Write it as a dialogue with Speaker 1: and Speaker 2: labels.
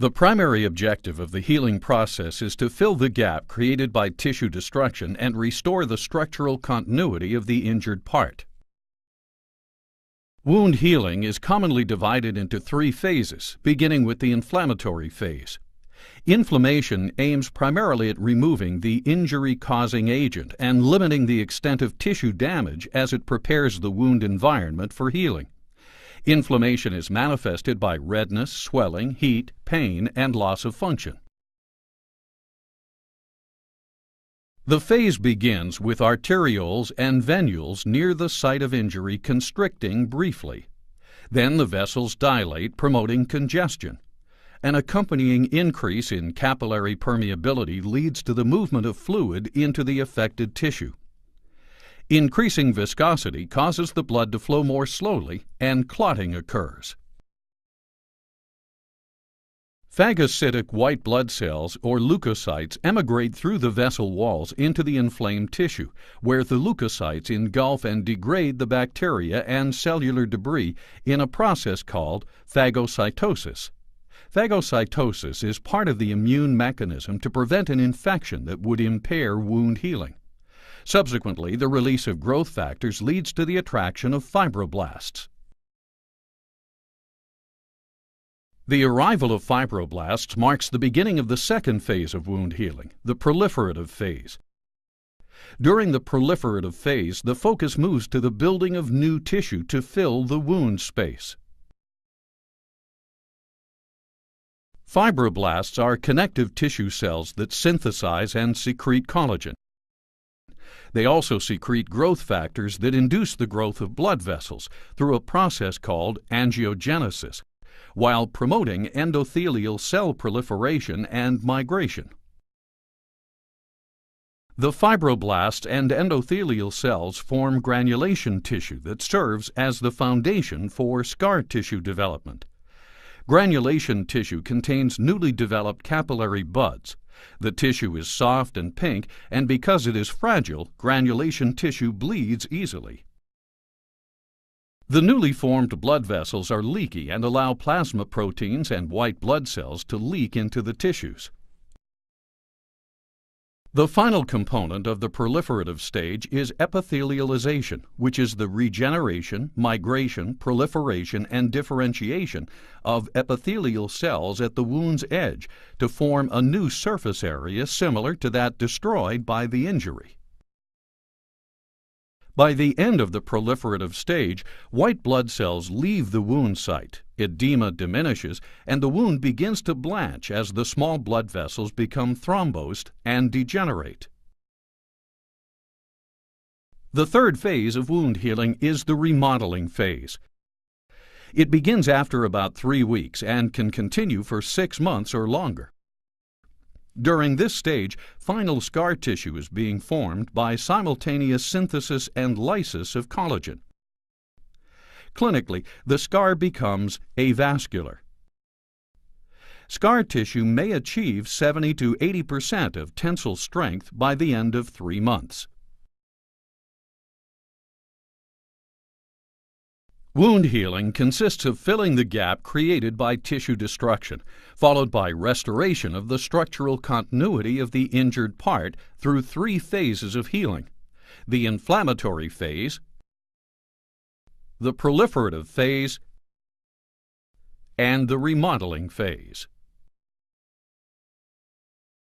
Speaker 1: The primary objective of the healing process is to fill the gap created by tissue destruction and restore the structural continuity of the injured part. Wound healing is commonly divided into three phases, beginning with the inflammatory phase. Inflammation aims primarily at removing the injury-causing agent and limiting the extent of tissue damage as it prepares the wound environment for healing. Inflammation is manifested by redness, swelling, heat, pain, and loss of function. The phase begins with arterioles and venules near the site of injury constricting briefly. Then the vessels dilate, promoting congestion. An accompanying increase in capillary permeability leads to the movement of fluid into the affected tissue. Increasing viscosity causes the blood to flow more slowly, and clotting occurs. Phagocytic white blood cells, or leukocytes, emigrate through the vessel walls into the inflamed tissue, where the leukocytes engulf and degrade the bacteria and cellular debris in a process called phagocytosis. Phagocytosis is part of the immune mechanism to prevent an infection that would impair wound healing. Subsequently, the release of growth factors leads to the attraction of fibroblasts. The arrival of fibroblasts marks the beginning of the second phase of wound healing, the proliferative phase. During the proliferative phase, the focus moves to the building of new tissue to fill the wound space. Fibroblasts are connective tissue cells that synthesize and secrete collagen. They also secrete growth factors that induce the growth of blood vessels through a process called angiogenesis, while promoting endothelial cell proliferation and migration. The fibroblasts and endothelial cells form granulation tissue that serves as the foundation for scar tissue development. Granulation tissue contains newly developed capillary buds. The tissue is soft and pink, and because it is fragile, granulation tissue bleeds easily. The newly formed blood vessels are leaky and allow plasma proteins and white blood cells to leak into the tissues. The final component of the proliferative stage is epithelialization, which is the regeneration, migration, proliferation, and differentiation of epithelial cells at the wound's edge to form a new surface area similar to that destroyed by the injury. By the end of the proliferative stage, white blood cells leave the wound site, edema diminishes, and the wound begins to blanch as the small blood vessels become thrombosed and degenerate. The third phase of wound healing is the remodeling phase. It begins after about 3 weeks and can continue for 6 months or longer. During this stage, final scar tissue is being formed by simultaneous synthesis and lysis of collagen. Clinically, the scar becomes avascular. Scar tissue may achieve 70 to 80% of tensile strength by the end of 3 months. Wound healing consists of filling the gap created by tissue destruction, followed by restoration of the structural continuity of the injured part through 3 phases of healing: the inflammatory phase, the proliferative phase, and the remodeling phase.